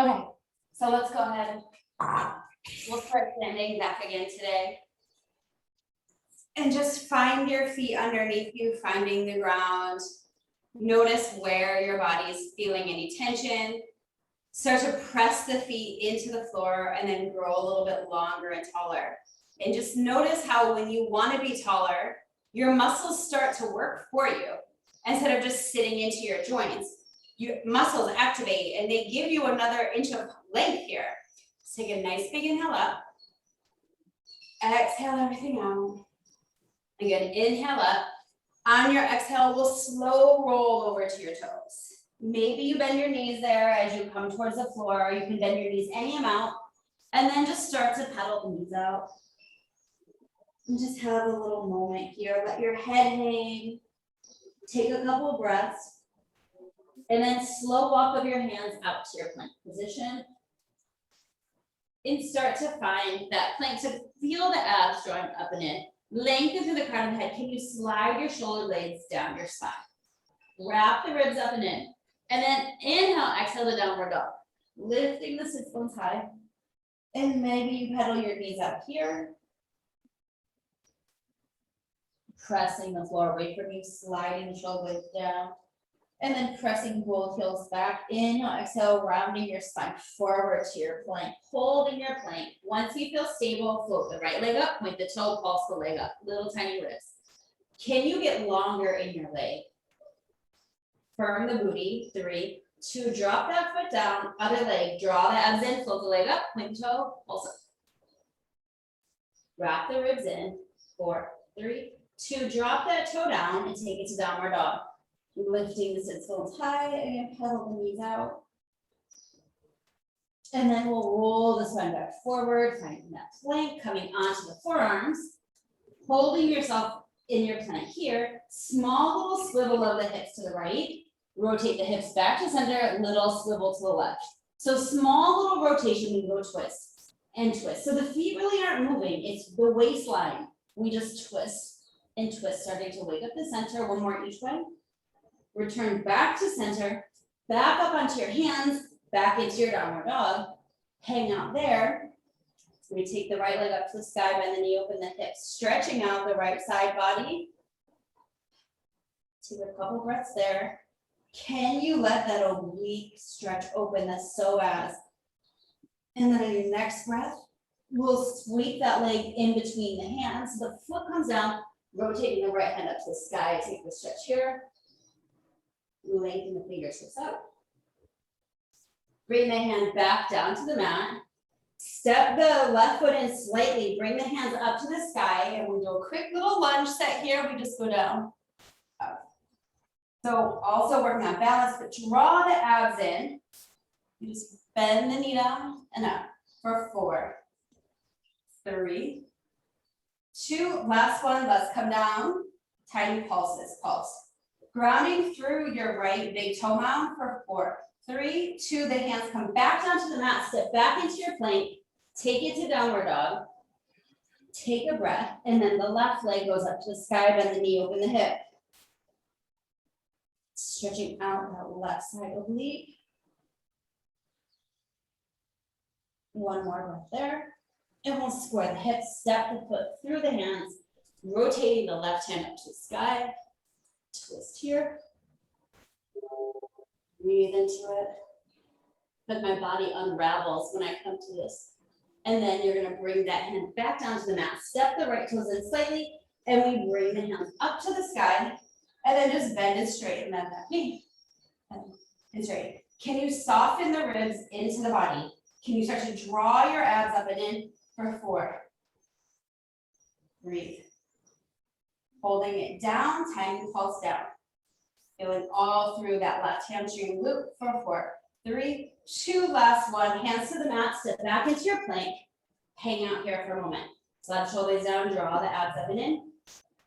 Okay, so let's go ahead. We'll start standing back again today. And just find your feet underneath you, finding the ground. Notice where your body is feeling any tension. Start to press the feet into the floor and then grow a little bit longer and taller. And just notice how when you want to be taller, your muscles start to work for you instead of just sitting into your joints. Your muscles activate and they give you another inch of length here. So take a nice big inhale up. Exhale everything out. Again, inhale up. On your exhale, we'll slow roll over to your toes. Maybe you bend your knees there as you come towards the floor. You can bend your knees any amount. And then just start to pedal the knees out. And just have a little moment here. Let your head hang. Take a couple of breaths. And then slow walk of your hands out to your plank position. And start to find that plank. So feel the abs drawing up and in. Lengthen through the crown of the head. Can you slide your shoulder blades down your spine? Wrap the ribs up and in. And then inhale, exhale the downward dog. Lifting the sit bones high. And maybe you pedal your knees up here. Pressing the floor away from you, sliding the shoulder blades down. And then pressing both heels back. Inhale, exhale, rounding your spine forward to your plank. Holding your plank. Once you feel stable, float the right leg up, point the toe, pulse the leg up. Little tiny lifts. Can you get longer in your leg? Firm the booty. 3, 2, drop that foot down. Other leg, draw the abs in, float the leg up, point the toe, pulse up. Wrap the ribs in. 4, 3, 2, drop that toe down and take it to downward dog. Lifting the sit bones high, again, pedal the knees out. And then we'll roll the spine back forward, finding that plank, coming onto the forearms, holding yourself in your plank here. Small little swivel of the hips to the right. Rotate the hips back to center, little swivel to the left. So small little rotation, we go twist and twist. So the feet really aren't moving, it's the waistline. We just twist and twist, starting to wake up the center. One more each way. Return back to center, back up onto your hands, back into your downward dog. Hang out there. We take the right leg up to the sky, bend the knee, open the hips, stretching out the right side body. Take a couple breaths there. Can you let that oblique stretch open, the psoas? And then on your next breath, we'll sweep that leg in between the hands. The foot comes down, rotating the right hand up to the sky. Take the stretch here. Lengthen the fingertips out. Bring the hand back down to the mat. Step the left foot in slightly. Bring the hands up to the sky. And we'll do a quick little lunge set here. We just go down. Up. So also working on balance, but draw the abs in. You just bend the knee down and up for 4, 3, 2. Last one. Let's come down. Tiny pulses. Pulse. Grounding through your right big toe mound for 4, 3, 2. The hands come back down to the mat. Step back into your plank. Take it to downward dog. Take a breath. And then the left leg goes up to the sky. Bend the knee, open the hip. Stretching out that left side oblique. One more breath there. And we'll square the hips. Step the foot through the hands. Rotating the left hand up to the sky. Twist here. Breathe into it. But my body unravels when I come to this. And then you're going to bring that hand back down to the mat. Step the right toes in slightly. And we bring the hands up to the sky. And then just bend and straighten that knee. And straight. Can you soften the ribs into the body? Can you start to draw your abs up and in for 4? Breathe. Holding it down, tiny pulse down. Feeling all through that left hamstring loop for 4, 3, 2, last one. Hands to the mat, step back into your plank. Hang out here for a moment. Left shoulders down, draw the abs up and in.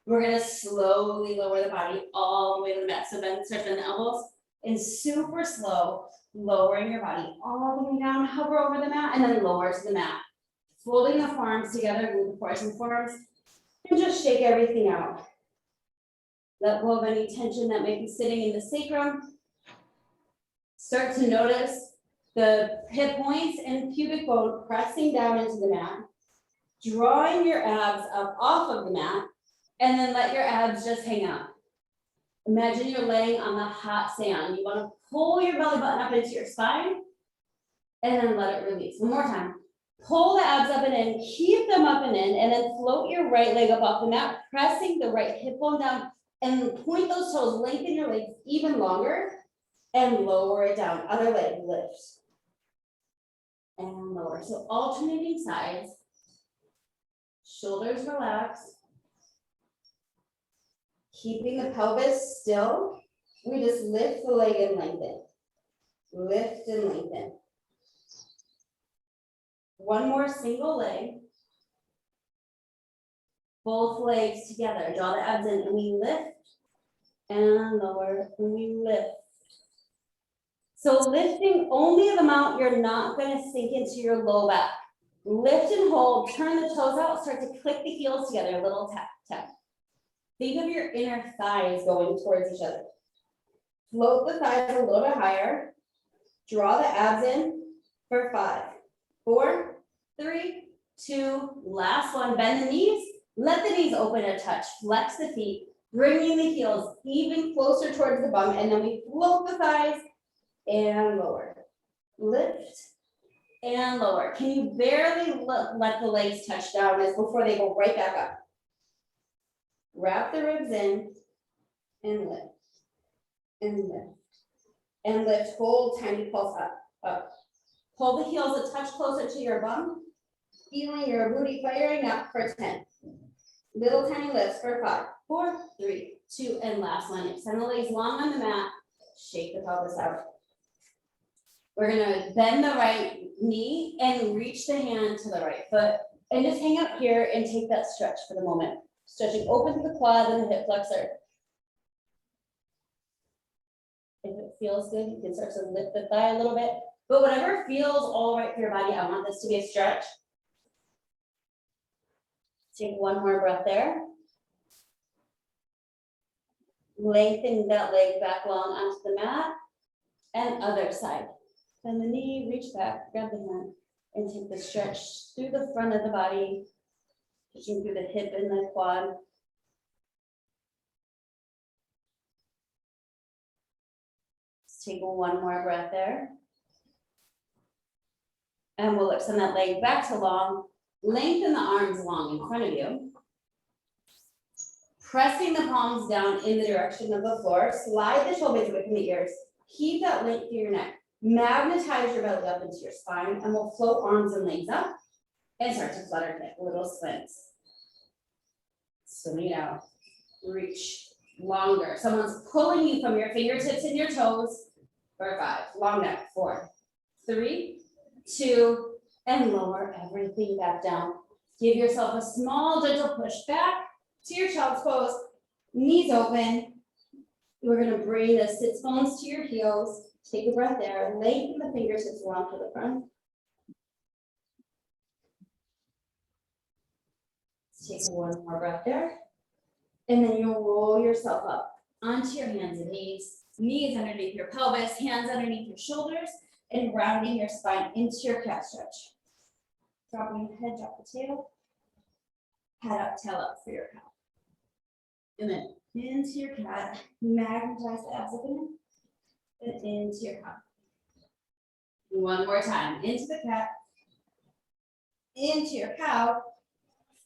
We're gonna slowly lower the body all the way to the mat. So bend, start to bend the elbows and super slow, lowering your body all the way down, hover over the mat and then lower to the mat. Folding the forearms together, glute the forearms and forearms. And just shake everything out. Let go of any tension that may be sitting in the sacrum. Start to notice the hip points and pubic bone pressing down into the mat, drawing your abs up off of the mat, and then let your abs just hang out. Imagine you're laying on the hot sand. You want to pull your belly button up into your spine, and then let it release. One more time. Pull the abs up and in, keep them up and in, and then float your right leg up off the mat, pressing the right hip bone down, and point those toes, lengthen your legs even longer, and lower it down. Other leg lifts. And lower. So alternating sides. Shoulders relax. Keeping the pelvis still. We just lift the leg and lengthen. Lift and lengthen. One more single leg. Both legs together. Draw the abs in and we lift and lower and we lift. So lifting only the amount you're not going to sink into your low back. Lift and hold, turn the toes out, start to click the heels together, a little tap, tap. Think of your inner thighs going towards each other. Float the thighs a little bit higher. Draw the abs in for 5, 4, 3, 2, last one. Bend the knees, let the knees open a touch, flex the feet, bringing the heels even closer towards the bum, and then we float the thighs and lower. Lift and lower. Can you barely let the legs touch down as before they go right back up? Wrap the ribs in and lift and lift and lift. Hold, tiny pulse up, up. Pull the heels a touch closer to your bum, feeling your booty firing up for 10. Little tiny lifts for 5, 4, 3, 2, and last one. Extend the legs long on the mat. Shake the pelvis out. We're gonna bend the right knee and reach the hand to the right foot and just hang out here and take that stretch for the moment. Stretching open to the quad and the hip flexor. If it feels good, you can start to lift the thigh a little bit, but whatever feels all right for your body, I want this to be a stretch. Take one more breath there. Lengthen that leg back long onto the mat and other side. Bend the knee, reach back, grab the hand, and take the stretch through the front of the body, pushing through the hip and the quad. Let's take one more breath there. And we'll extend that leg back to long. Lengthen the arms long in front of you. Pressing the palms down in the direction of the floor. Slide the shoulders away from the ears. Keep that length through your neck. Magnetize your belly up into your spine, and we'll float arms and legs up and start to flutter hip, little spins. Swing it out, reach longer. Someone's pulling you from your fingertips and your toes for 5, long neck, 4, 3, 2, and lower everything back down. Give yourself a small, gentle push back to your child's pose, knees open. We're gonna bring the sits bones to your heels. Take a breath there, lengthen the fingertips along to the front. Let's take one more breath there. And then you'll roll yourself up onto your hands and knees. Knees underneath your pelvis, hands underneath your shoulders, and rounding your spine into your cat stretch. Dropping the head, drop the tail. Head up, tail up for your cat. And then into your cat, magnetize the abs up and into your cat. One more time, into the cat, into your cow,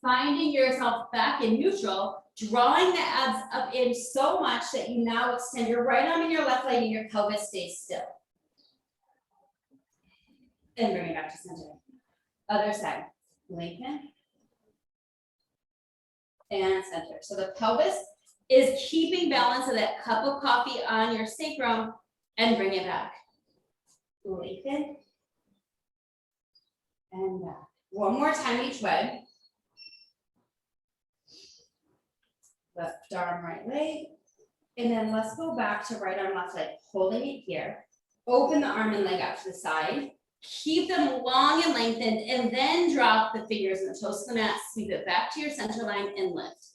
finding yourself back in neutral, drawing the abs up in so much that you now extend your right arm and your left leg and your pelvis stays still. And bring it back to center. Other side, lengthen and center. So the pelvis is keeping balance of that cup of coffee on your sacrum and bring it back. Lengthen and back. One more time each way. Left arm, right leg. And then let's go back to right arm, left leg, holding it here. Open the arm and leg out to the side. Keep them long and lengthened, and then drop the fingers and the toes to the mat. Sweep it back to your center line and lift.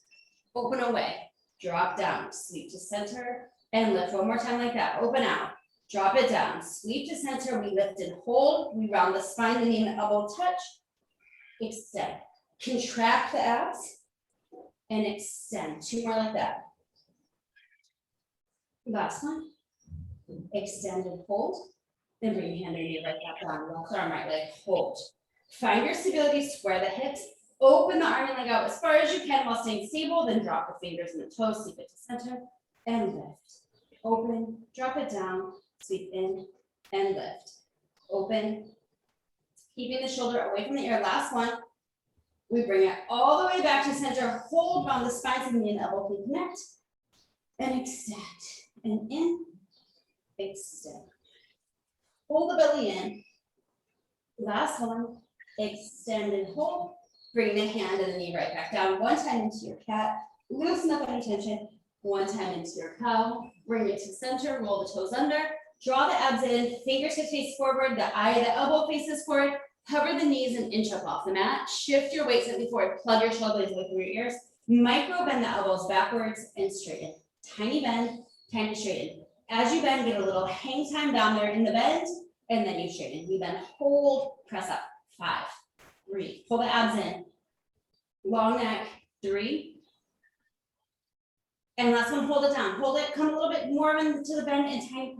Open away, drop down, sweep to center and lift. One more time like that. Open out, drop it down, sweep to center, we lift and hold, we round the spine, the knee and the elbow touch, extend, contract the abs, and extend, 2 more like that. Last one, extend and hold, then bring your hand and knee right back down, left arm, right leg, hold. Find your stability, square the hips, open the arm and leg out as far as you can while staying stable, then drop the fingers and the toes, sweep it to center, and lift. Open, drop it down, sweep in, and lift. Open, keeping the shoulder away from the ear. Last one, we bring it all the way back to center, hold on the spine so the knee and elbow can connect, and extend, and in, extend. Hold the belly in. Last one, extend and hold. Bring the hand and the knee right back down. One time into your cat. Loosen up any tension. One time into your cow. Bring it to center. Roll the toes under. Draw the abs in. Fingertips face forward. The eye of the elbow faces forward. Cover the knees and inch up off the mat. Shift your weight slightly forward. Plug your shoulder blades away from your ears. Micro bend the elbows backwards and straighten. Tiny bend, tiny straighten. As you bend, get a little hang time down there in the bend, and then you straighten. You bend, hold, press up. 5, 3, pull the abs in. Long neck, 3. And last one, hold it down. Hold it, come a little bit more into the bend and tiny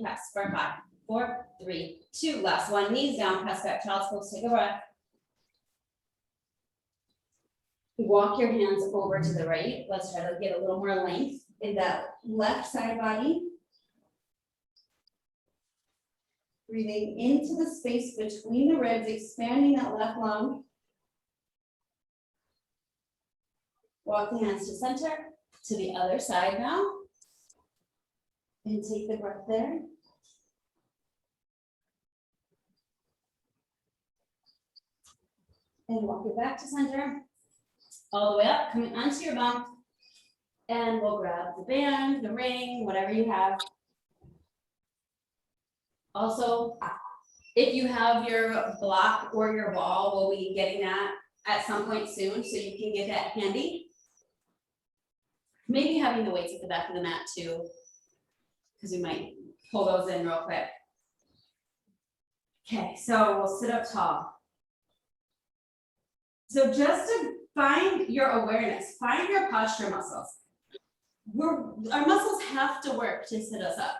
press for 5, 4, 3, 2. Last one, knees down, press back, child's pose, take a breath. Walk your hands over to the right. Let's try to get a little more length in that left side body. Breathing into the space between the ribs, expanding that left lung. Walk the hands to center, to the other side now. And take the breath there. And walk it back to center. All the way up, coming onto your bump. And we'll grab the band, the ring, whatever you have. Also, if you have your block or your ball, we'll be getting that at some point soon, so you can get that handy. Maybe having the weights at the back of the mat too, because we might pull those in real quick. Okay, so we'll sit up tall. So just to find your awareness, find your posture muscles. Our muscles have to work to sit us up.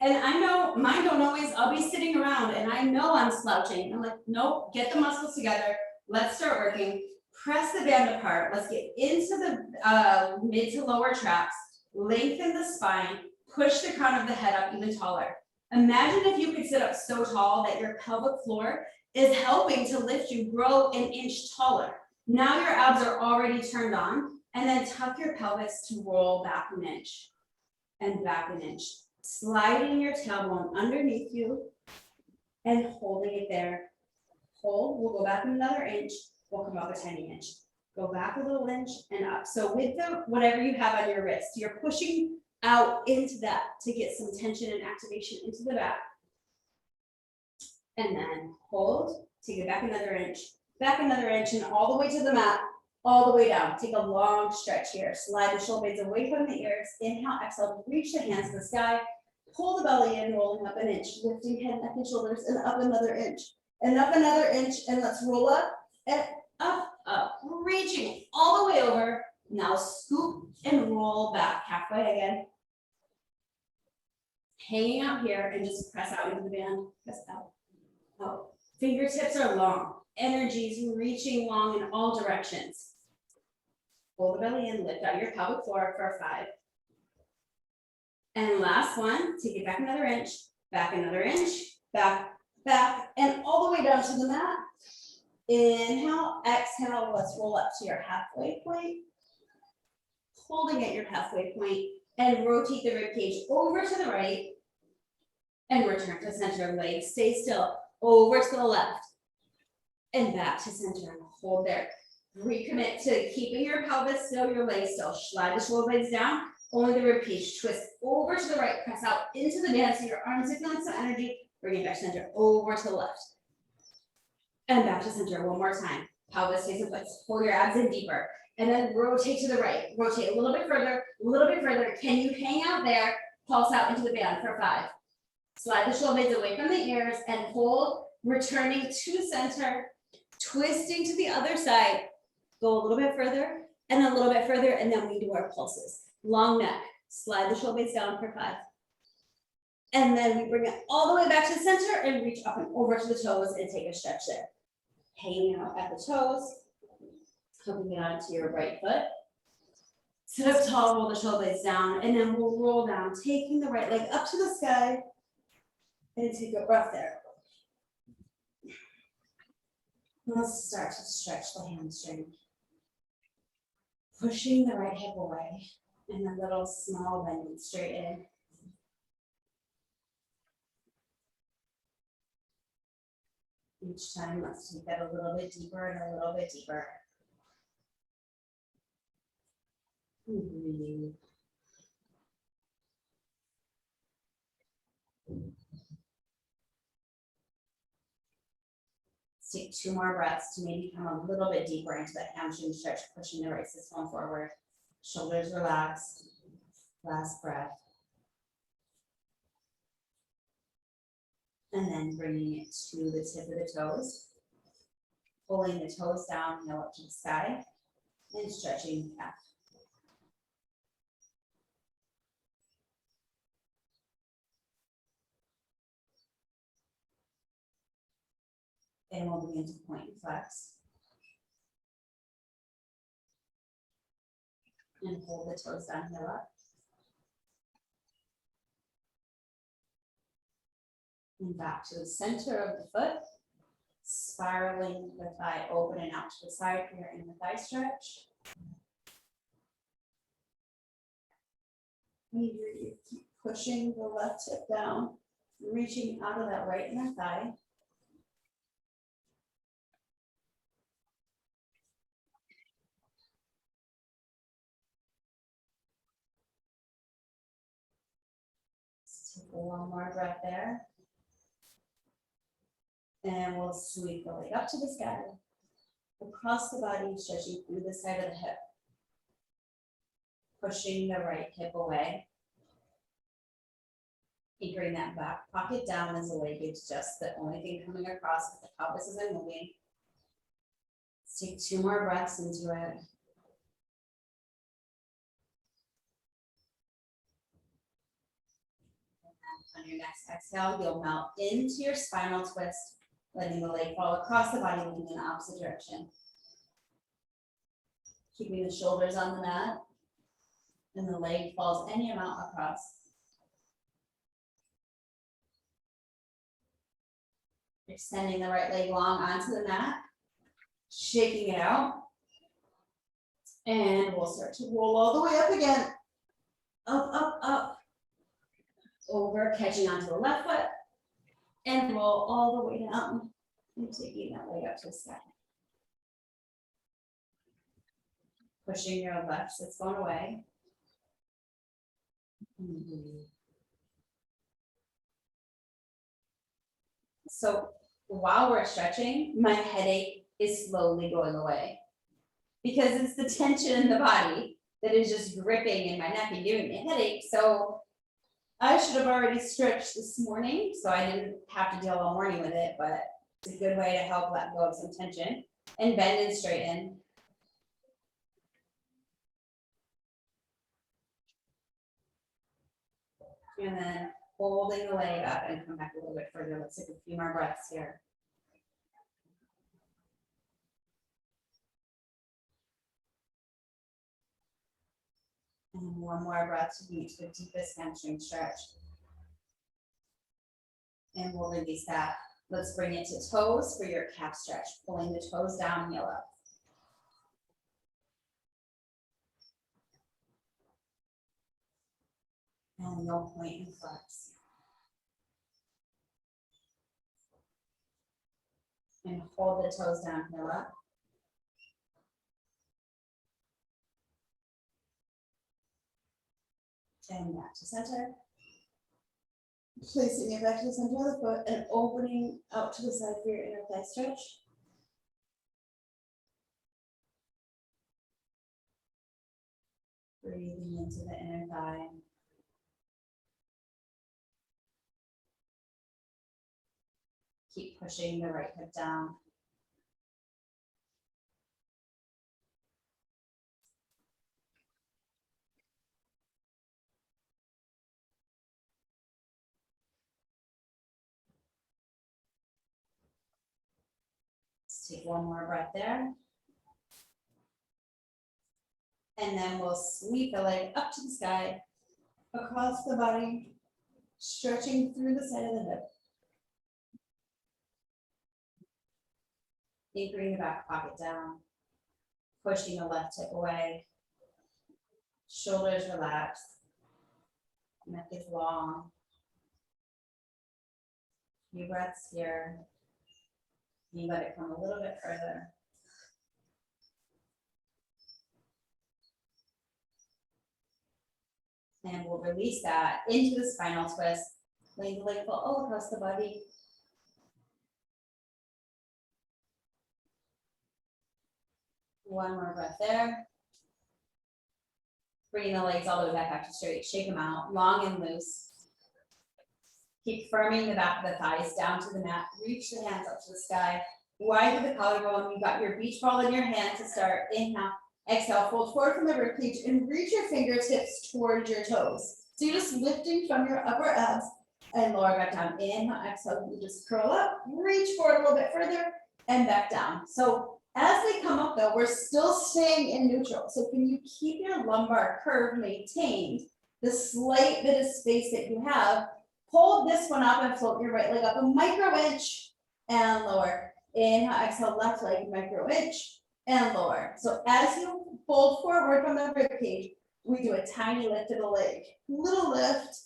And I know mine don't always, I'll be sitting around and I know I'm slouching. I'm like, nope, get the muscles together. Let's start working. Press the band apart. Let's get into the mid to lower traps. Lengthen the spine. Push the crown of the head up even taller. Imagine if you could sit up so tall that your pelvic floor is helping to lift you, grow an inch taller. Now your abs are already turned on, and then tuck your pelvis to roll back an inch and back an inch. Sliding your tailbone underneath you and holding it there. Hold, we'll go back another inch, we'll come up a tiny inch. Go back a little inch and up. So with the whatever you have on your wrist, you're pushing out into that to get some tension and activation into the back. And then hold, take it back another inch, and all the way to the mat, all the way down. Take a long stretch here. Slide the shoulder blades away from the ears. Inhale, exhale, reach the hands to the sky. Pull the belly in, rolling up an inch, lifting head, neck, and shoulders, and up another inch. And up another inch, and let's roll up, and up, up. Reaching all the way over. Now scoop and roll back halfway again. Hanging out here, and just press out into the band. Press out. Oh. Fingertips are long. Energies reaching long in all directions. Pull the belly in, lift out your pelvic floor for 5. And last one, take it back another inch, back, and all the way down to the mat. Inhale, exhale, let's roll up to your halfway point. Holding at your halfway point, and rotate the rib cage over to the right, and return to center. Legs stay still, over to the left, and back to center. Hold there. Recommit to keeping your pelvis still, your legs still. Slide the shoulder blades down, only the rib cage. Twist over to the right, press out into the band so your arms are feeling some energy. Bring it back to center, over to the left. And back to center one more time. Pelvis stays in place. Pull your abs in deeper. And then rotate to the right. Rotate a little bit further, a little bit further. Can you hang out there? Pulse out into the band for 5, Slide the shoulder blades away from the ears and hold, returning to center, twisting to the other side. Go a little bit further and a little bit further, and then we do our pulses. Long neck, slide the shoulder blades down for 5. And then we bring it all the way back to the center and reach up and over to the toes and take a stretch there. Hanging out at the toes, hooking it onto your right foot. Sit up tall, roll the shoulder blades down, and then we'll roll down, taking the right leg up to the sky, and take a breath there. Let's start to stretch the hamstring. Pushing the right hip away, and a little small bend straight in. Each time, let's take that a little bit deeper and a little bit deeper. Breathe. Let's take 2 more breaths to maybe come a little bit deeper into that hamstring stretch, pushing the right system forward. Shoulders relaxed. Last breath. And then bringing it to the tip of the toes. Pulling the toes down, heel up to the sky, and stretching the calf. And we'll begin to point and flex. And hold the toes down, heel up. And back to the center of the foot. Spiraling the thigh open and out to the side here in the thigh stretch. You keep pushing the left hip down, reaching out of that right inner thigh. Let's take one more breath there. And we'll sweep the leg up to the sky, across the body, stretching through the side of the hip. Pushing the right hip away. Anchoring that back pocket down as the leg is just the only thing coming across with the pelvis isn't moving. Let's take 2 more breaths into it. On your next exhale, you'll melt into your spinal twist, letting the leg fall across the body, moving in the opposite direction. Keeping the shoulders on the mat, and the leg falls any amount across. Extending the right leg long onto the mat, shaking it out. And we'll start to roll all the way up again. Up, up, up. Over, catching onto the left foot. And roll all the way down. And taking that leg up to the sky. Pushing your left sits bone away. So while we're stretching, my headache is slowly going away because it's the tension in the body that is just gripping in my neck and giving me a headache. So I should have already stretched this morning, so I didn't have to deal all morning with it, but it's a good way to help let go of some tension and bend and straighten. And then holding the leg up and come back a little bit further. Let's take a few more breaths here. And one more breath to reach the deepest hamstring stretch. And we'll release that. Let's bring it to toes for your calf stretch. Pulling the toes down, heel up. And you'll point and flex. And hold the toes down, heel up. And back to center. Placing it back to the center of the foot and opening out to the side for your inner thigh stretch. Breathing into the inner thigh. Keep pushing the right hip down. Let's take one more breath there. And then we'll sweep the leg up to the sky, across the body, stretching through the side of the hip. Anchoring the back pocket down, pushing the left hip away. Shoulders relax, neck is long. Few breaths here. You let it come a little bit further. And we'll release that into the spinal twist. Laying the leg all across the body. One more breath there. Bringing the legs all the way back up to straight. Shake them out, long and loose. Keep firming the back of the thighs down to the mat. Reach the hands up to the sky. Widen the collarbone. You've got your beach ball in your hand to start. Inhale. Exhale, fold forward from the ribcage and reach your fingertips towards your toes. So you're just lifting from your upper abs and lower back down. Inhale, exhale, you just curl up, reach forward a little bit further and back down. So as we come up though, we're still staying in neutral. So can you keep your lumbar curve maintained? The slight bit of space that you have, hold this one up and float your right leg up a micro inch and lower. Inhale, exhale, left leg, micro inch and lower. So as you fold forward from the rib cage, we do a tiny lift of the leg. Little lift,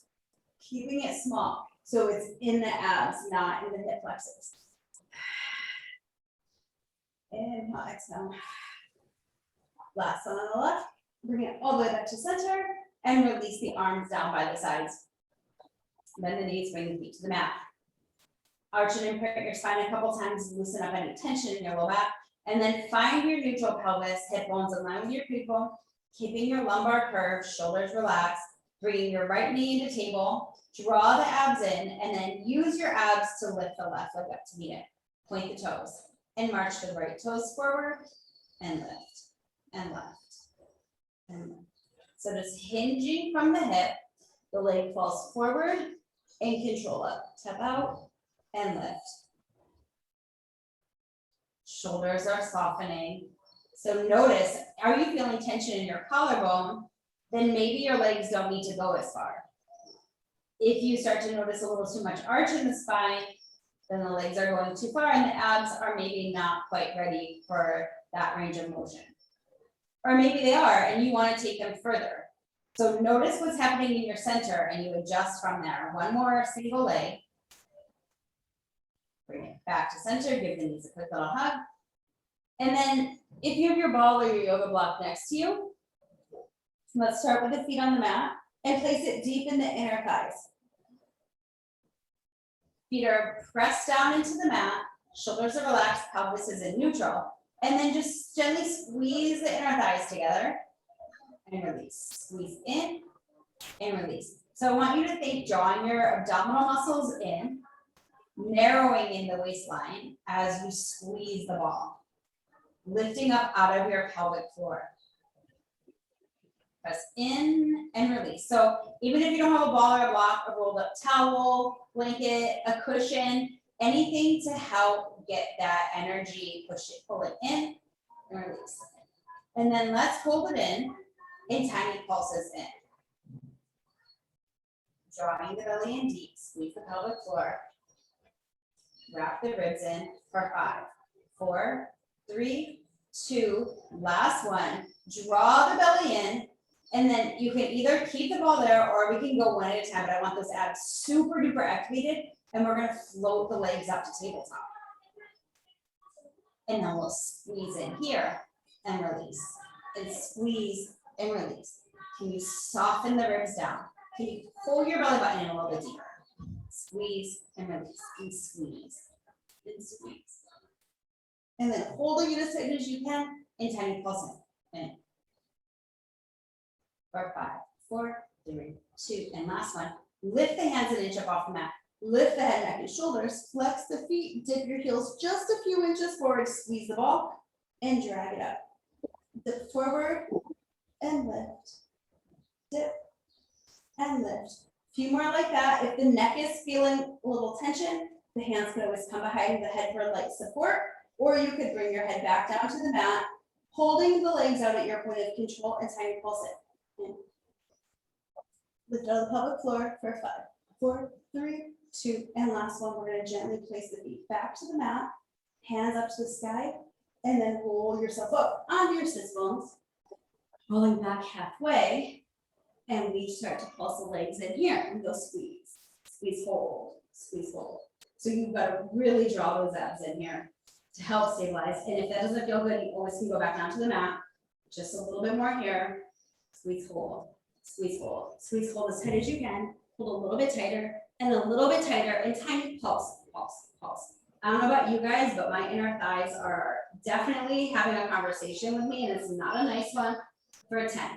keeping it small. So it's in the abs, not in the hip flexors. Inhale, exhale. Last one on the left. Bring it all the way back to center and release the arms down by the sides. Bend the knees, bring the feet to the mat. Arch and imprint your spine a couple times, loosen up any tension in your low back. And then find your neutral pelvis, hip bones in line with your pre-bone, keeping your lumbar curve, shoulders relaxed, bringing your right knee into table, draw the abs in, and then use your abs to lift the left leg up to meet it. Point the toes, and march the right toes forward, and lift, and left, and lift. So just hinging from the hip, the leg falls forward, and control up, tap out, and lift. Shoulders are softening. So notice, are you feeling tension in your collarbone? Then maybe your legs don't need to go as far. If you start to notice a little too much arch in the spine, then the legs are going too far and the abs are maybe not quite ready for that range of motion. Or maybe they are and you want to take them further. So notice what's happening in your center and you adjust from there. One more single leg. Bring it back to center, give the knees a quick little hug. And then if you have your ball or your yoga block next to you, let's start with the feet on the mat and place it deep in the inner thighs. Feet are pressed down into the mat, shoulders are relaxed, pelvis is in neutral. And then just gently squeeze the inner thighs together and release. Squeeze in and release. So I want you to think drawing your abdominal muscles in, narrowing in the waistline as you squeeze the ball, lifting up out of your pelvic floor. Press in and release. So even if you don't have a ball or a block, a rolled up towel, blanket, a cushion, anything to help get that energy, pull it in and release. And then let's hold it in tiny pulses in. Drawing the belly in deep, squeeze the pelvic floor. Wrap the ribs in for 5, 4, 3, 2, last one. Draw the belly in, and then you can either keep the ball there or we can go one at a time, but I want those abs super duper activated, and we're gonna float the legs up to tabletop. And then we'll squeeze in here and release, and squeeze and release. Can you soften the ribs down? Can you pull your belly button in a little bit deeper? Squeeze and release, and squeeze, and squeeze. And then holding it as tight as you can, and tiny pulsing. In. For 5, 4, 3, 2, and last one. Lift the hands an inch up off the mat. Lift the head, neck, and shoulders, flex the feet, dip your heels just a few inches forward, squeeze the ball, and drag it up. Dip forward and lift, dip and lift. A few more like that. If the neck is feeling a little tension, the hands can always come behind the head for light support, or you could bring your head back down to the mat, holding the legs out at your point of control and tiny pulse it. In. Lift out of the pelvic floor for 5, 4, 3, 2, and last one. We're going to gently place the feet back to the mat, hands up to the sky, and then roll yourself up onto your sits bones, rolling back halfway, and we start to pulse the legs in here and go squeeze, squeeze, hold, squeeze, hold. So you've got to really draw those abs in here to help stabilize. And if that doesn't feel good, you always can go back down to the mat, just a little bit more here, squeeze, hold, squeeze, hold, squeeze, hold as tight as you can, hold a little bit tighter and a little bit tighter, and tiny pulse, pulse, pulse. I don't know about you guys, but my inner thighs are definitely having a conversation with me, and it's not a nice one. For 10.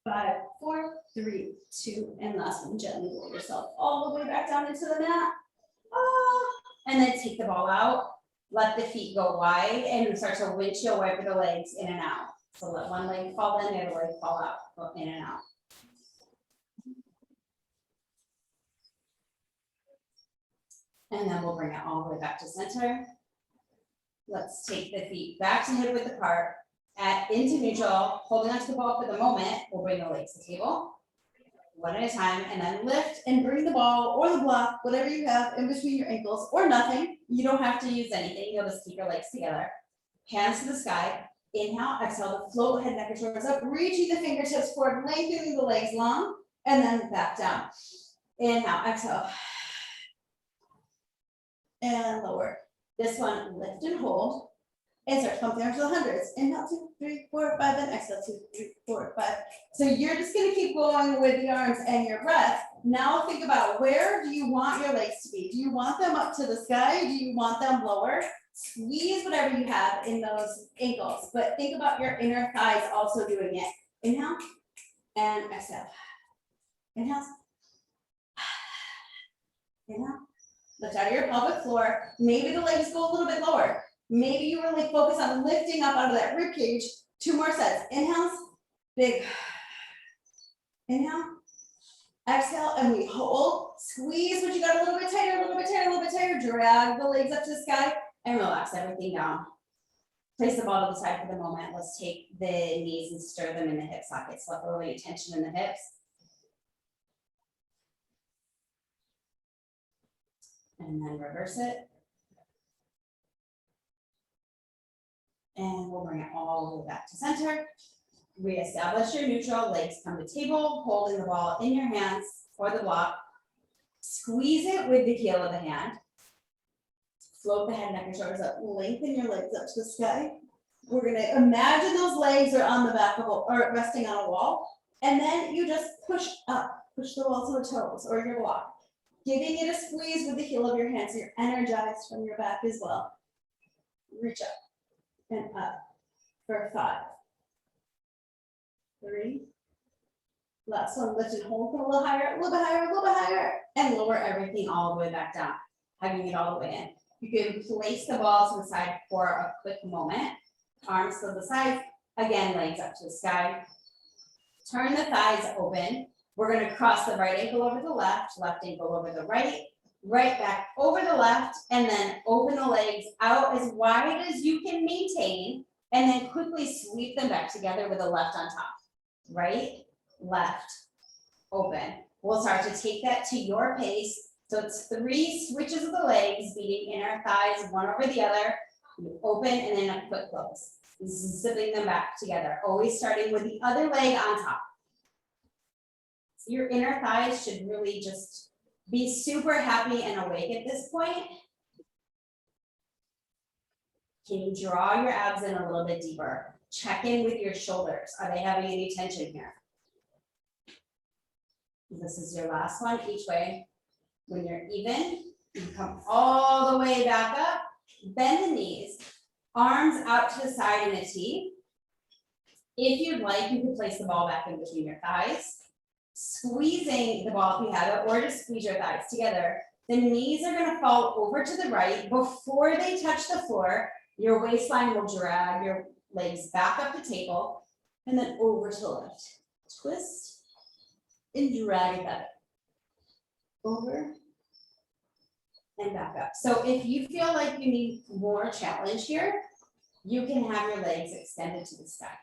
5, 4, 3, 2, and last one. Gently roll yourself all the way back down into the mat. And then take the ball out. Let the feet go wide and start to windshield wiper the legs in and out. So let one leg fall in, the other leg fall out, go in and out. And then we'll bring it all the way back to center. Let's take the feet back to hip width apart. Into neutral, holding onto the ball for the moment. We'll bring the legs to the table, one at a time, and then lift and bring the ball or the block, whatever you have in between your ankles, or nothing. You don't have to use anything. You'll just keep your legs together. Hands to the sky. Inhale, exhale to float head, neck, and shoulders up, reaching the fingertips forward, lengthening the legs long, and then back down. Inhale, exhale. And lower. This one, lift and hold. And start pumping up to the hundreds. Inhale, 2, 3, 4, 5, and exhale, 2, 3, 4, 5. So you're just gonna keep going with the arms and your breath. Now think about, where do you want your legs to be? Do you want them up to the sky? Do you want them lower? Squeeze whatever you have in those ankles, but think about your inner thighs also doing it. Inhale and exhale. Inhale. Inhale. Lift out of your pelvic floor. Maybe the legs go a little bit lower. Maybe you really focus on lifting up out of that rib cage. 2 more sets. Inhales, big. Inhale, exhale, and we hold. Squeeze, but you got a little bit tighter, a little bit tighter, a little bit tighter. Drag the legs up to the sky and relax everything down. Place the ball to the side for the moment. Let's take the knees and stir them in the hip sockets. Let go of any tension in the hips. And then reverse it. And we'll bring it all the way back to center. Reestablish your neutral, legs come to table, holding the ball in your hands or the block. Squeeze it with the heel of the hand. Float the head, neck, and shoulders up. Lengthen your legs up to the sky. We're gonna imagine those legs are on the back of or resting on a wall. And then you just push up, push the wall to the toes or your block. Giving it a squeeze with the heel of your hand so you're energized from your back as well. Reach up and up for 5, 3. Last one, lift and hold, come a little higher, a little bit higher, a little bit higher, and lower everything all the way back down, hugging it all the way in. You can place the ball to the side for a quick moment. Arms to the side, again, legs up to the sky. Turn the thighs open. We're gonna cross the right ankle over the left ankle over the right, right back over the left, and then open the legs out as wide as you can maintain, and then quickly sweep them back together with the left on top. Right, left, open. We'll start to take that to your pace. So it's 3 switches of the legs, beating inner thighs one over the other. You open and then a quick close. Zipping them back together, always starting with the other leg on top. So your inner thighs should really just be super happy and awake at this point. Can you draw your abs in a little bit deeper? Check in with your shoulders. Are they having any tension here? This is your last one each way. When you're even, you come all the way back up, bend the knees, arms out to the side in a T. If you'd like, you can place the ball back in between your thighs. squeezing the ball if you have it, or just squeeze your thighs together. The knees are gonna fall over to the right. Before they touch the floor, your waistline will drag your legs back up the table and then over to the left. Twist and drag it back. Over and back up. So if you feel like you need more challenge here, you can have your legs extended to the sky.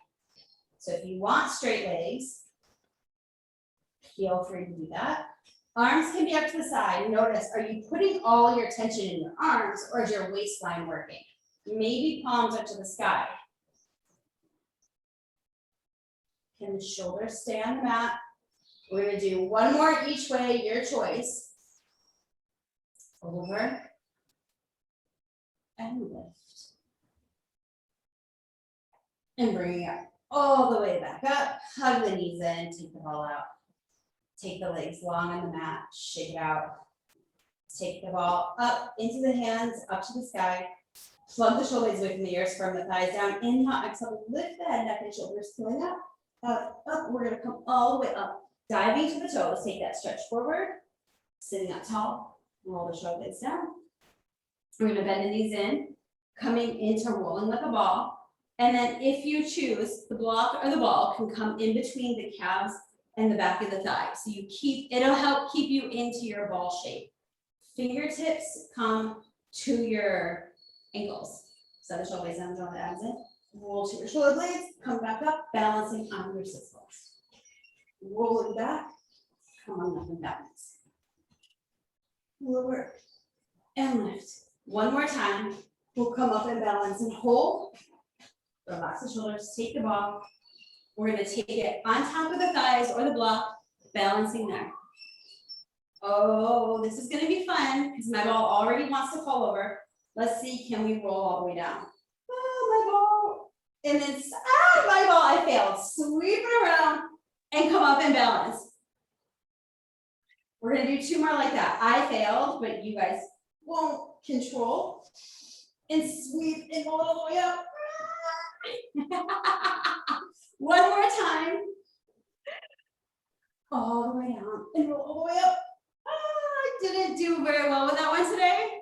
So if you want straight legs, feel free to do that. Arms can be up to the side. Notice, are you putting all your tension in your arms or is your waistline working? Maybe palms up to the sky. Can the shoulders stay on the mat? We're gonna do one more each way, your choice. Over and lift. And bring it up all the way back up. Hug the knees in, take the ball out. Take the legs long on the mat, shake it out. Take the ball up into the hands, up to the sky. Plug the shoulders away from the ears, firm the thighs down. Inhale, exhale, lift the head, neck, and shoulders, pulling up, up, up. We're gonna come all the way up. Diving to the toes, take that stretch forward. Sitting up tall, roll the shoulders down. We're gonna bend the knees in, coming into rolling like a ball. And then if you choose, the block or the ball can come in between the calves and the back of the thigh. So you it'll help keep you into your ball shape. Fingertips come to your ankles. So the shoulders down, draw the abs in. Roll to your shoulder blades, come back up, balancing on your sit bones. Rolling back, come on up and balance. Lower and lift. One more time. We'll come up and balance and hold. Relax the shoulders, take the ball. We're gonna take it on top of the thighs or the block, balancing there. Oh, this is gonna be fun because my ball already wants to fall over. Let's see, can we roll all the way down? Oh, my ball. And then, my ball, I failed. Sweep it around and come up and balance. We're gonna do two more like that. I failed, but you guys won't control. And sweep and roll all the way up. One more time. All the way down and roll all the way up. I didn't do very well with that one today.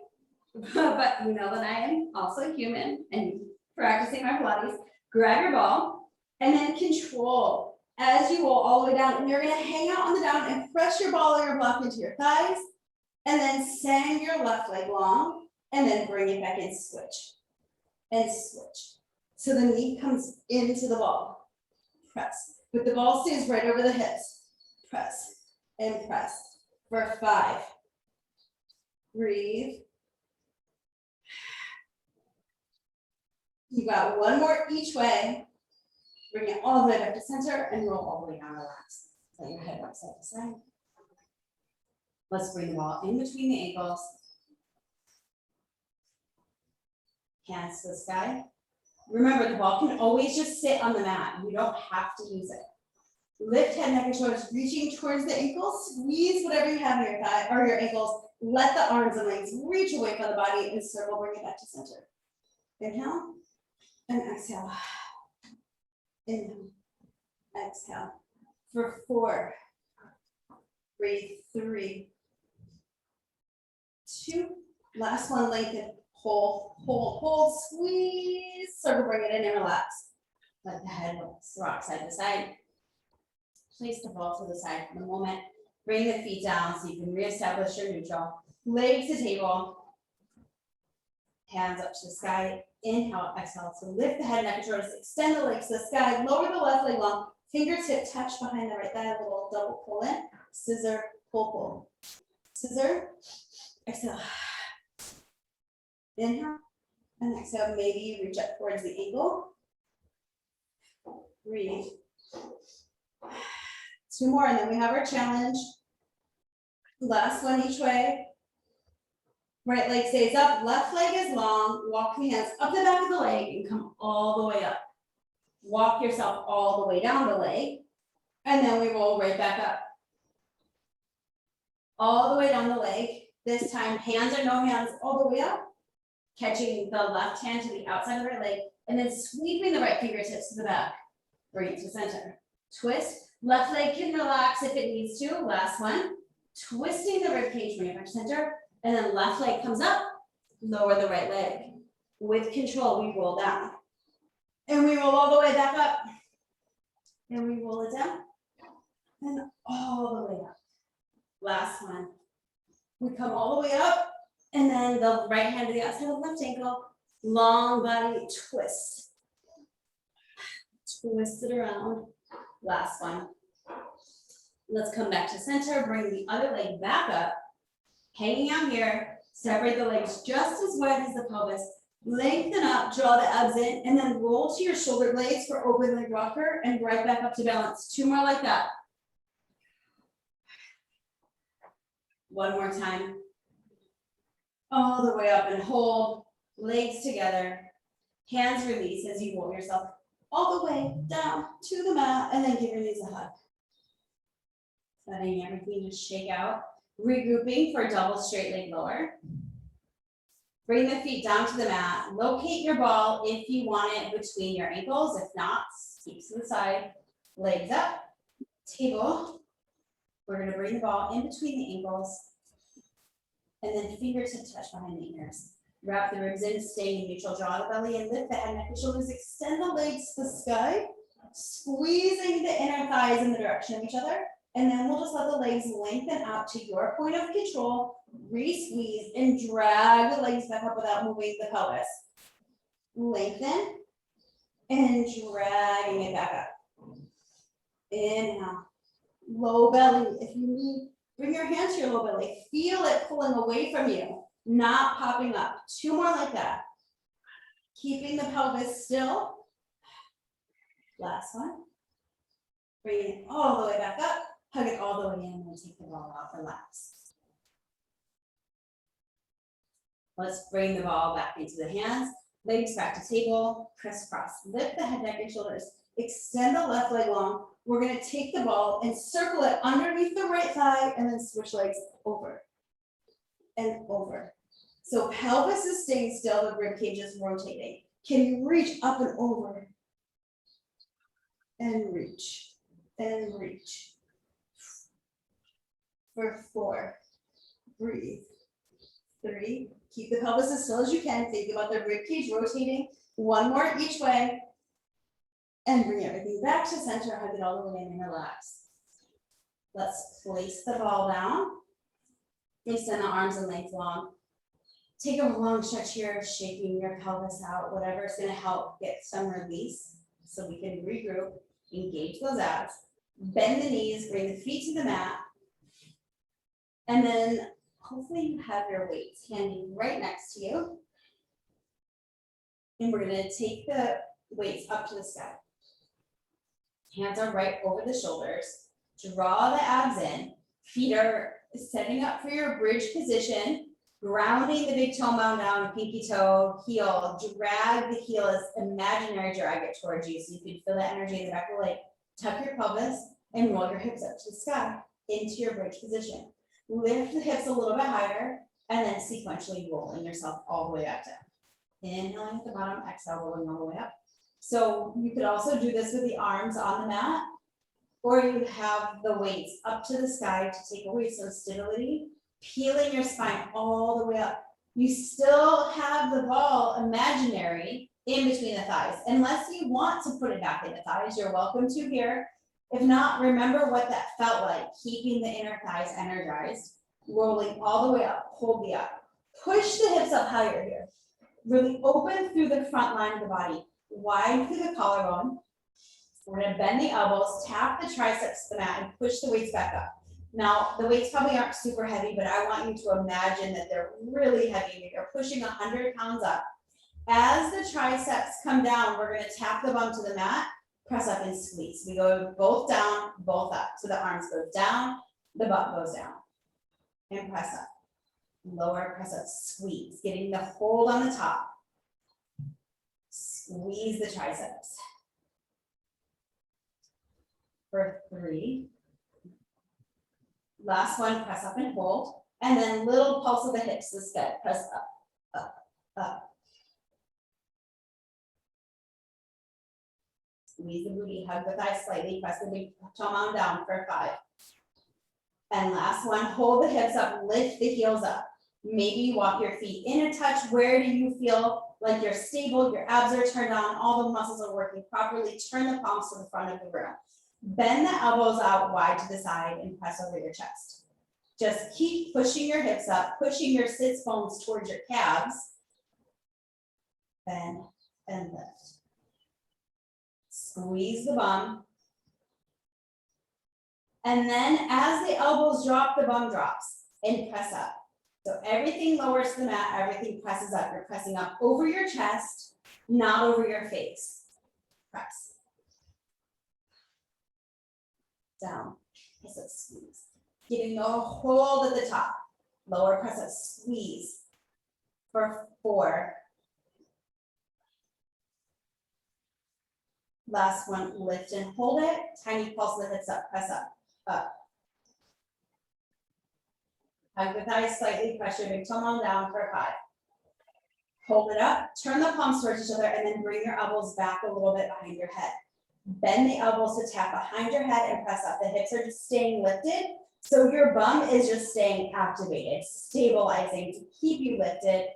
But you know that I am also human and practicing my Pilates. Grab your ball and then control as you roll all the way down. And you're gonna hang out on the down and press your ball or your block into your thighs. And then send your left leg long and then bring it back and switch. And switch. So the knee comes into the ball. Press. But the ball stays right over the hips. Press and press for 5. Breathe. You got one more each way. Bring it all the way back to center and roll all the way down, relax. Let your head up side to side. Let's bring the ball in between the ankles. Hands to the sky. Remember, the ball can always just sit on the mat. You don't have to use it. Lift head, neck, and shoulders, reaching towards the ankles. Squeeze whatever you have in your thigh or your ankles. Let the arms and legs reach away from the body and circle, bring it back to center. Inhale and exhale. Inhale, exhale. For 4. Breathe. 3, 2. Last one, lengthen. Hold, hold, hold, squeeze, circle, bring it in and relax. Let the head rock side to side. Place the ball to the side for the moment. Bring the feet down so you can reestablish your neutral. Legs to table. Hands up to the sky. Inhale, exhale. So lift the head, neck, and shoulders. Extend the legs to the sky. Lower the left leg long. Fingertip touch behind the right thigh. A little double pull in. Scissor, pull, pull. Scissor. Exhale. Inhale and exhale. Maybe you reach up towards the ankle. Breathe. 2 more, and then we have our challenge. Last one each way. Right leg stays up, left leg is long. Walk the hands up the back of the leg and come all the way up. Walk yourself all the way down the leg, and then we roll right back up. All the way down the leg. This time, hands or no hands, all the way up. Catching the left hand to the outside of the right leg, and then sweeping the right fingertips to the back. Bring it to center. Twist, Left leg can relax if it needs to. Last one. Twisting the rib cage, bring it back to center. And then left leg comes up, lower the right leg. With control, we roll down. And we roll all the way back up. And we roll it down. And all the way up. Last one. We come all the way up. And then the right hand to the outside of the left ankle. Long body twist. Twist it around. Last one. Let's come back to center. Bring the other leg back up. Hanging out here. Separate the legs just as wide as the pelvis. Lengthen up, draw the abs in, and then roll to your shoulder blades for open leg rocker and right back up to balance. 2 more like that. One more time. All the way up and hold. Legs together. Hands release as you roll yourself all the way down to the mat and then give your knees a hug. Letting everything just shake out. Regrouping for double straight leg lower. Bring the feet down to the mat. Locate your ball if you want it between your ankles. If not, keep to the side. Legs up. Table. We're going to bring the ball in between the ankles. And then fingertip touch behind the ears. Wrap the ribs in, staying in neutral. Draw the belly and lift the head, neck, and shoulders. Extend the legs to the sky. Squeezing the inner thighs in the direction of each other. And then we'll just let the legs lengthen out to your point of control. Re-squeeze and drag the legs back up without moving the pelvis. Lengthen and dragging it back up. Inhale. Low belly. If you need, bring your hands to your low belly. Feel it pulling away from you, not popping up. 2 more like that. Keeping the pelvis still. Last one. Bring it all the way back up. Hug it all the way in and take the ball out. Relax. Let's bring the ball back into the hands. Legs back to table. Crisscross. Lift the head, neck, and shoulders. Extend the left leg long. We're going to take the ball and circle it underneath the right thigh and then switch legs over and over. So pelvis is staying still, the rib cage is rotating. Can you reach up and over? And reach. And reach. For 4. Breathe. 3. Keep the pelvis as still as you can. Think about the rib cage rotating. 1 more each way. And bring everything back to center. Hug it all the way in and relax. Let's place the ball down. Extend the arms and legs long. Take a long stretch here, shaking your pelvis out, whatever is going to help get some release so we can regroup, engage those abs. Bend the knees, bring the feet to the mat. And then hopefully you have your weights handy right next to you. And we're going to take the weights up to the sky. Hands are right over the shoulders. Draw the abs in. Feet are setting up for your bridge position. Grounding the big toe mound down, pinky toe, heel. Drag the heel as imaginary drag it towards you so you can feel the energy in the back of the leg. Tuck your pelvis and roll your hips up to the sky into your bridge position. Lift the hips a little bit higher and then sequentially rolling yourself all the way up down. Inhaling at the bottom, exhale, rolling all the way up. So you could also do this with the arms on the mat, or you would have the weights up to the sky to take away some stability, peeling your spine all the way up. You still have the ball imaginary in between the thighs. Unless you want to put it back in the thighs, you're welcome to here. If not, remember what that felt like, keeping the inner thighs energized, rolling all the way up, hold the up. Push the hips up higher here. Really open through the front line of the body, wide through the collarbone. We're gonna bend the elbows, tap the triceps to the mat, and push the weights back up. Now, the weights probably aren't super heavy, but I want you to imagine that they're really heavy. You're pushing 100 pounds up. As the triceps come down, we're gonna tap the bum to the mat, press up and squeeze. We go both down, both up. So the arms go down, the butt goes down. And press up. Lower, press up, squeeze. Getting the hold on the top. Squeeze the triceps. For 3. Last one, press up and hold. And then little pulse of the hips, this good. Press up, up, up. Squeeze the booty, hug the thighs slightly, press the big toe mound down for 5. And last one, hold the hips up, lift the heels up. Maybe you walk your feet in a touch. Where do you feel like you're stable, your abs are turned on, all the muscles are working properly? Turn the palms to the front of the room. Bend the elbows out wide to the side and press over your chest. Just keep pushing your hips up, pushing your sits bones towards your calves. Bend and lift. Squeeze the bum. And then as the elbows drop, the bum drops and press up. So everything lowers to the mat, everything presses up. You're pressing up over your chest, not over your face. Press. Down, press up, squeeze. Getting a hold at the top. Lower, press up, squeeze. For 4. Last one, lift and hold it. Tiny pulse the hips up, press up, up. Hug the thighs slightly, press your big toe mound down for 5. Hold it up, turn the palms towards each other, and then bring your elbows back a little bit behind your head. Bend the elbows to tap behind your head and press up. The hips are just staying lifted, so your bum is just staying activated, stabilizing to keep you lifted.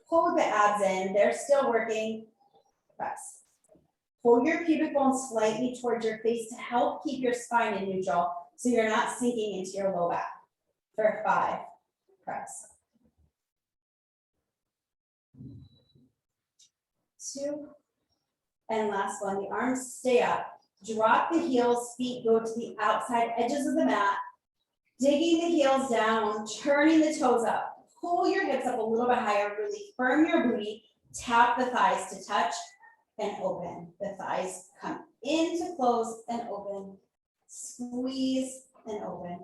Pull the abs in, they're still working. Press. Pull your pubic bone slightly towards your face to help keep your spine in neutral so you're not sinking into your low back. For 5, press. 2, and last one, the arms stay up. Drop the heels, feet go to the outside edges of the mat, digging the heels down, turning the toes up. Pull your hips up a little bit higher, really firm your booty, tap the thighs to touch and open. The thighs come in to close and open, squeeze and open.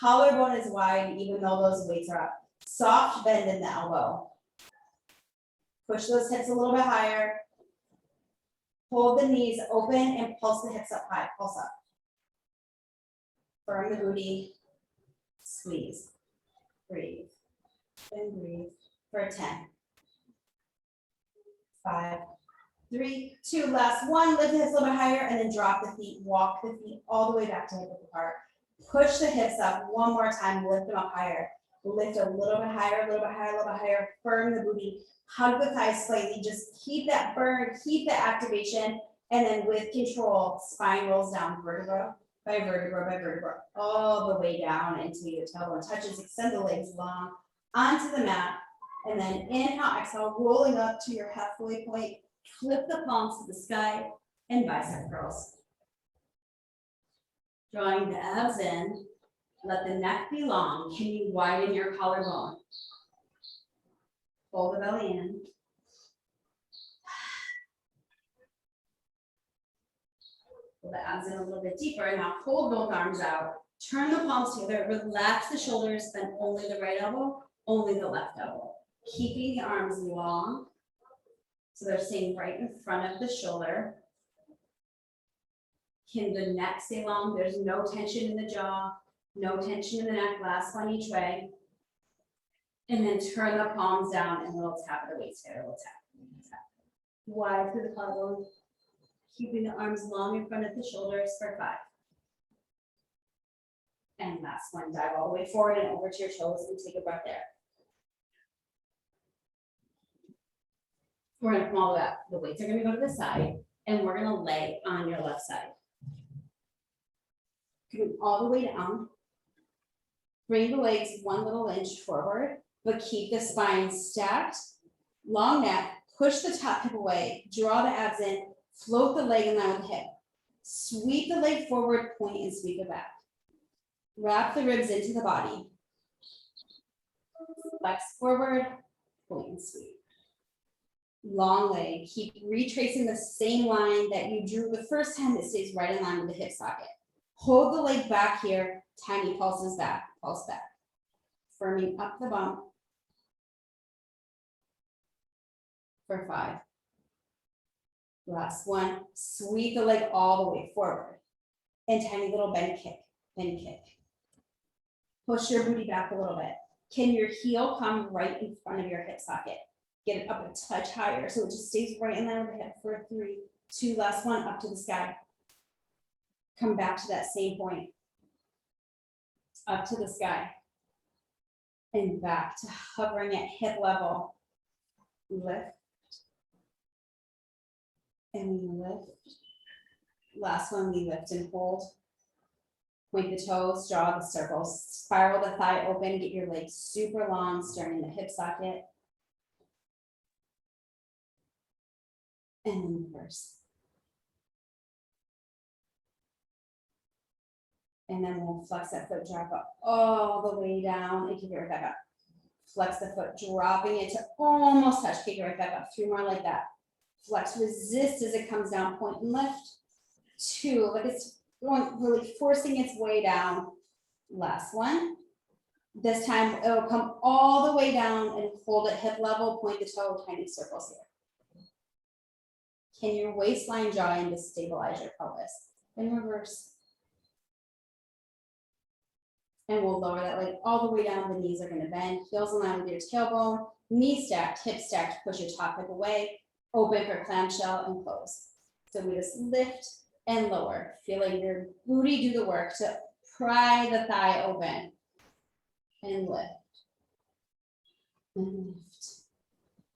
Collarbone is wide, even though those weights are up. Soft bend in the elbow. Push those hips a little bit higher. Hold the knees open and pulse the hips up high. Pulse up. Firm the booty. Squeeze. Breathe. And breathe for 10. 5, 3, 2. Last one. Lift the hips a little bit higher and then drop the feet. Walk the feet all the way back to hip width apart. Push the hips up one more time, lift them up higher. Lift a little bit higher, a little bit higher, a little bit higher. Firm the booty, hug the thighs slightly. Just keep that burn, keep the activation. And then with control, spine rolls down vertebra by vertebra by vertebra, all the way down until your tailbone touches. Extend the legs long onto the mat. And then inhale, exhale, rolling up to your halfway point. Flip the palms to the sky and bicep curls. Drawing the abs in, let the neck be long. Can you widen your collarbone? Pull the belly in. Pull the abs in a little bit deeper. Now hold both arms out. Turn the palms together. Relax the shoulders. Bend only the right elbow, only the left elbow. Keeping the arms long, so they're staying right in front of the shoulder. Can the neck stay long? There's no tension in the jaw, no tension in the neck. Last one each way. And then turn the palms down and we'll tap the weights together. We'll tap. Wide through the collarbone. Keeping the arms long in front of the shoulders for 5. And last one, dive all the way forward and over to your toes and take a breath there. We're gonna come all the way up. The weights are gonna go to the side and we're gonna lay on your left side. Come all the way down. Bring the legs 1 little inch forward, but keep the spine stacked. Long neck, push the top hip away, draw the abs in, float the leg in line with the hip. Sweep the leg forward, point and sweep it back. Wrap the ribs into the body. Flex forward, point and sweep. Long leg, keep retracing the same line that you drew the first time. That stays right in line with the hip socket. Hold the leg back here, tiny pulses back, pulse back. Firming up the bump for 5. Last one, sweep the leg all the way forward. And tiny little bend kick, bend kick. Push your booty back a little bit. Can your heel come right in front of your hip socket? Get it up a touch higher so it just stays right in line with the hip for 3, 2, last one, up to the sky. Come back to that same point. Up to the sky. And back to hovering at hip level. Lift. And we lift. Last one, we lift and hold. Point the toes, draw the circles, spiral the thigh open, get your legs super long, starting the hip socket. And then reverse. And then we'll flex that foot, drop it all the way down and kick it right back up. Flex the foot, dropping it to almost touch, kick it right back up. 3 more like that. Flex, resist as it comes down, point and lift. 2, like it's going, really forcing its way down. Last one. This time it'll come all the way down and hold at hip level, point the toe, tiny circles here. Can your waistline draw in to stabilize your pelvis? And reverse. And we'll lower that leg all the way down. The knees are going to bend. Heels in line with your tailbone. Knee stacked, hip stacked. Push your top hip away. Open for clamshell and close. So we just lift and lower. Feeling your booty do the work to pry the thigh open. And lift. And lift.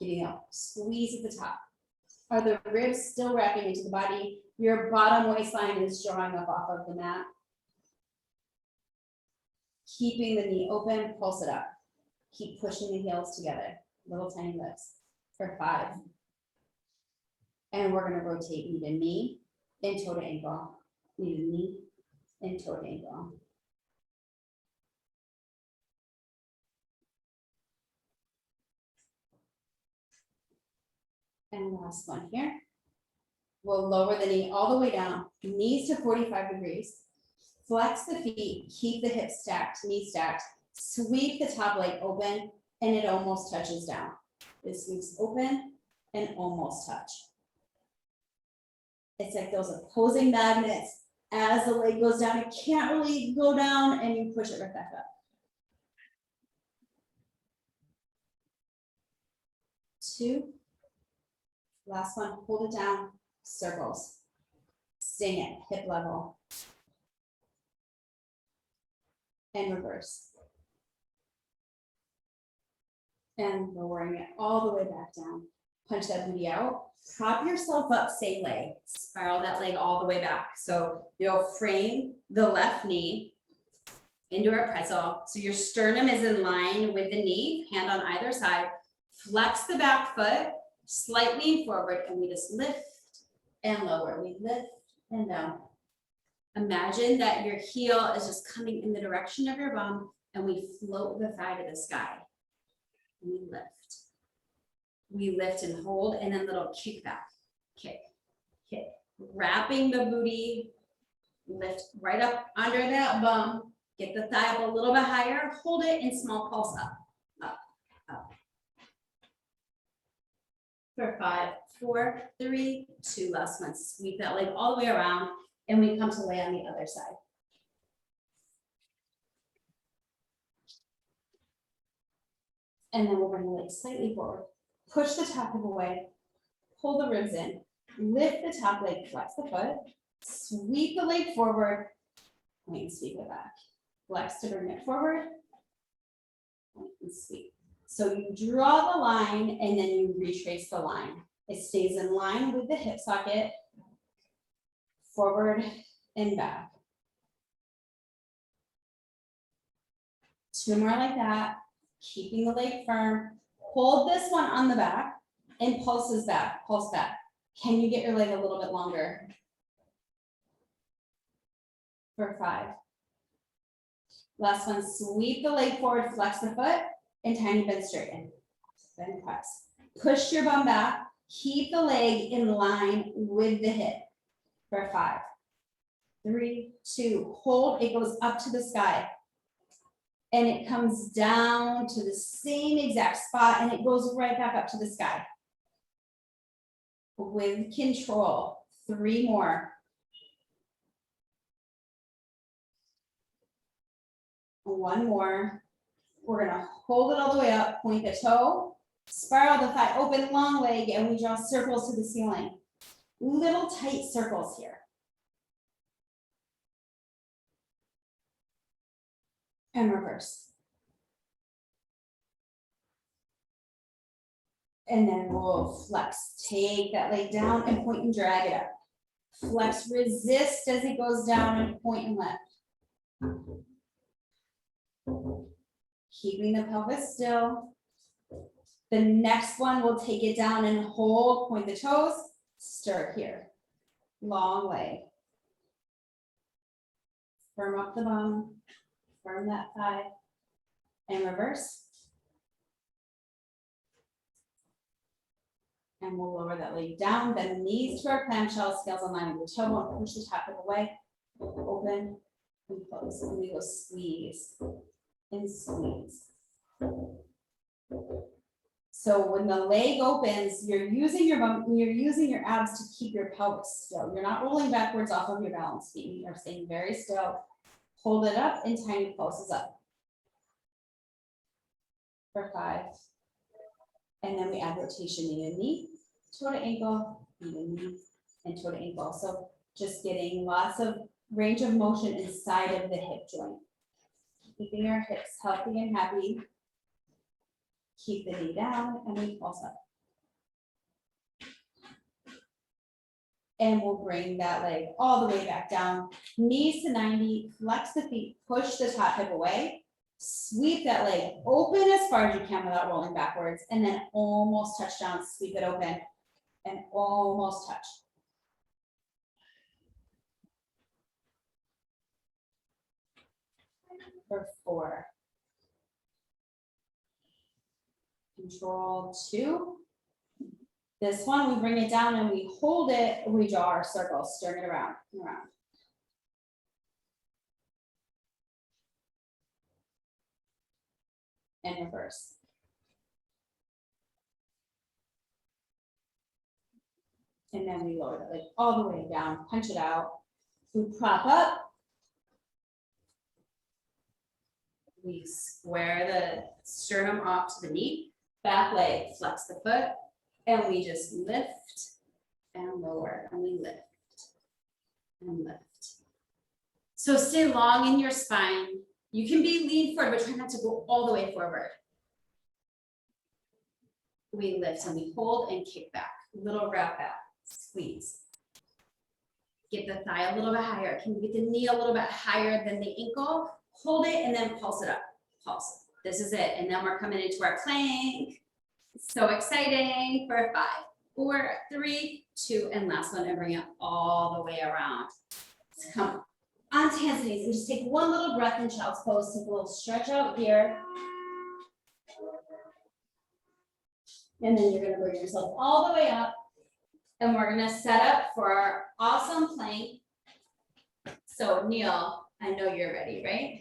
Getting up. Squeeze at the top. Are the ribs still wrapping into the body? Your bottom waistline is drawing up off of the mat. Keeping the knee open, pulse it up. Keep pushing the heels together. Little tiny lifts for 5. And we're going to rotate knee to knee and toe to ankle. Knee to knee and toe to ankle. And last one here. We'll lower the knee all the way down, knees to 45 degrees. Flex the feet, keep the hips stacked, knee stacked, sweep the top leg open, and it almost touches down. It sweeps open and almost touch. It's like those opposing magnets. As the leg goes down, it can't really go down, and you push it right back up. 2. Last one, hold it down, circles. Staying at hip level. And reverse. And lowering it all the way back down. Punch that booty out. Prop yourself up, same leg. Spiral that leg all the way back. So you'll frame the left knee into a pretzel. So your sternum is in line with the knee, hand on either side. Flex the back foot, slightly forward, and we just lift and lower. We lift and down. Imagine that your heel is just coming in the direction of your bum, and we float the thigh to the sky. We lift. We lift and hold, and then little kick back. Kick, kick. Wrapping the booty, lift right up under that bum. Get the thigh up a little bit higher. Hold it in small pulse up, up, up. For 5, 4, 3, 2, last one. Sweep that leg all the way around. And we come to lay on the other side. And then we'll bring the legs slightly forward. Push the top hip away. Pull the ribs in. Lift the top leg, flex the foot. Sweep the leg forward. Point and sweep it back. Flex to bring it forward. Point and sweep. So you draw the line and then you retrace the line. It stays in line with the hip socket. Forward and back. 2 more like that. Keeping the leg firm. Hold this one on the back and pulses back, pulse back. Can you get your leg a little bit longer? For 5. Last one, sweep the leg forward, flex the foot, and tiny bend straighten. Then press. Push your bum back. Keep the leg in line with the hip. For 5, 3, 2, hold, it goes up to the sky. And it comes down to the same exact spot and it goes right back up to the sky. With control, 3 more. 1 more. We're gonna hold it all the way up, point the toe, spiral the thigh open, long leg, and we draw circles to the ceiling. little tight circles here. And reverse. And then we'll flex. Take that leg down and point and drag it up. Flex, resist as it goes down and point and lift. Keeping the pelvis still. The next one, we'll take it down and hold, point the toes, stir here. Long leg. Firm up the bum, firm that thigh, and reverse. And we'll lower that leg down, bend the knees to our clamshell, scales in line with the tailbone, push the top hip away, open, and close. And we go squeeze and squeeze. So when the leg opens, you're using your bum, you're using your abs to keep your pelvis still. You're not rolling backwards off of your balance feet. You're staying very still. Hold it up in tiny pulses up. For 5. And then we add rotation knee to knee, toe to ankle, knee to knee, and toe to ankle. So just getting lots of range of motion inside of the hip joint. Keeping our hips healthy and happy. Keep the knee down and we pulse up. And we'll bring that leg all the way back down. Knees to 90, flex the feet, push the top hip away. Sweep that leg open as far as you can without rolling backwards, and then almost touch down, sweep it open, and almost touch. For 4. Control 2. This one, we bring it down and we hold it, we draw our circle, stir it around and around. And reverse. And then we lower the leg all the way down, punch it out. We prop up. We square the sternum off to the knee, back leg, flex the foot, and we just lift and lower, and we lift and lift. So stay long in your spine. You can be lean forward, but try not to go all the way forward. We lift and we hold and kick back. Little wrap back, squeeze. Get the thigh a little bit higher. Can you get the knee a little bit higher than the ankle? Hold it and then pulse it up. Pulse. This is it. And then we're coming into our plank. So exciting for 5, 4, 3, 2, and last one, and bring it all the way around. So come onto hands and knees and just take one little breath in child's pose. Take a little stretch out here. And then you're going to bring yourself all the way up. And we're going to set up for our awesome plank. So Neil, I know you're ready, right?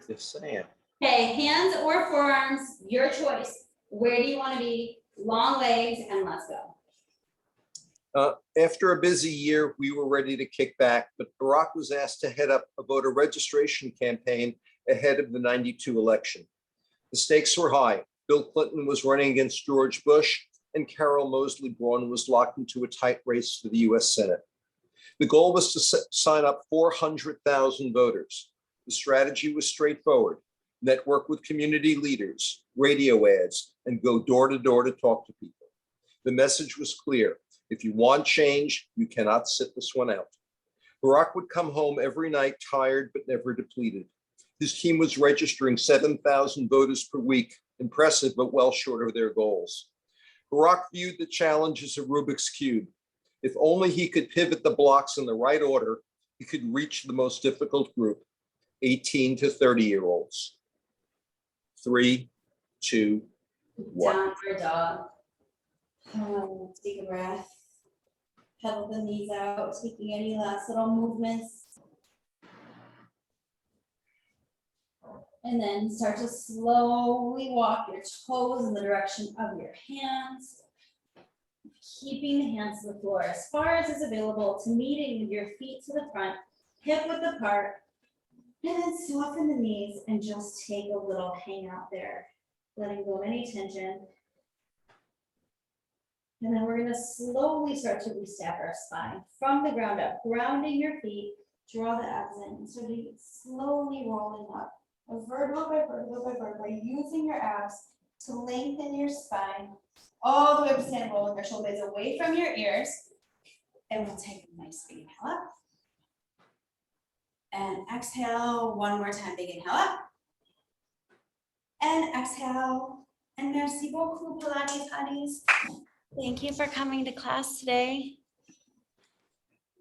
Yes, I am. Okay, hands or forearms, your choice. Where do you want to be? Long legs, and let's go. After a busy year, we were ready to kick back, but Barack was asked to head up a voter registration campaign ahead of the '92 election. The stakes were high. Bill Clinton was running against George Bush, and Carol Moseley Braun was locked into a tight race for the US Senate. The goal was to sign up 400,000 voters. The strategy was straightforward: network with community leaders, radio ads, and go door to door to talk to people. The message was clear: if you want change, you cannot sit this one out. Barack would come home every night tired but never depleted. His team was registering 7,000 voters per week, impressive but well short of their goals. Barack viewed the challenge as a Rubik's Cube. If only he could pivot the blocks in the right order, he could reach the most difficult group, 18 to 30-year-olds. 3, 2, 1. Downward dog. Take a breath. Pedal the knees out, taking any last little movements. And then start to slowly walk your toes in the direction of your hands. Keeping the hands to the floor as far as is available to meeting with your feet to the front, hip width apart. And then soften the knees and just take a little hang out there, letting go of any tension. And then we're gonna slowly start to re-stack our spine from the ground up, grounding your feet, draw the abs in, and sort of slowly rolling up, vertebra by vertebra by vertebra, using your abs to lengthen your spine, all the way up to stand, rolling your shoulders away from your ears. And we'll take a nice big inhale up. And exhale, one more time, big inhale up. And exhale, and merci beaucoup, Pilates Hotties. Thank you for coming to class today.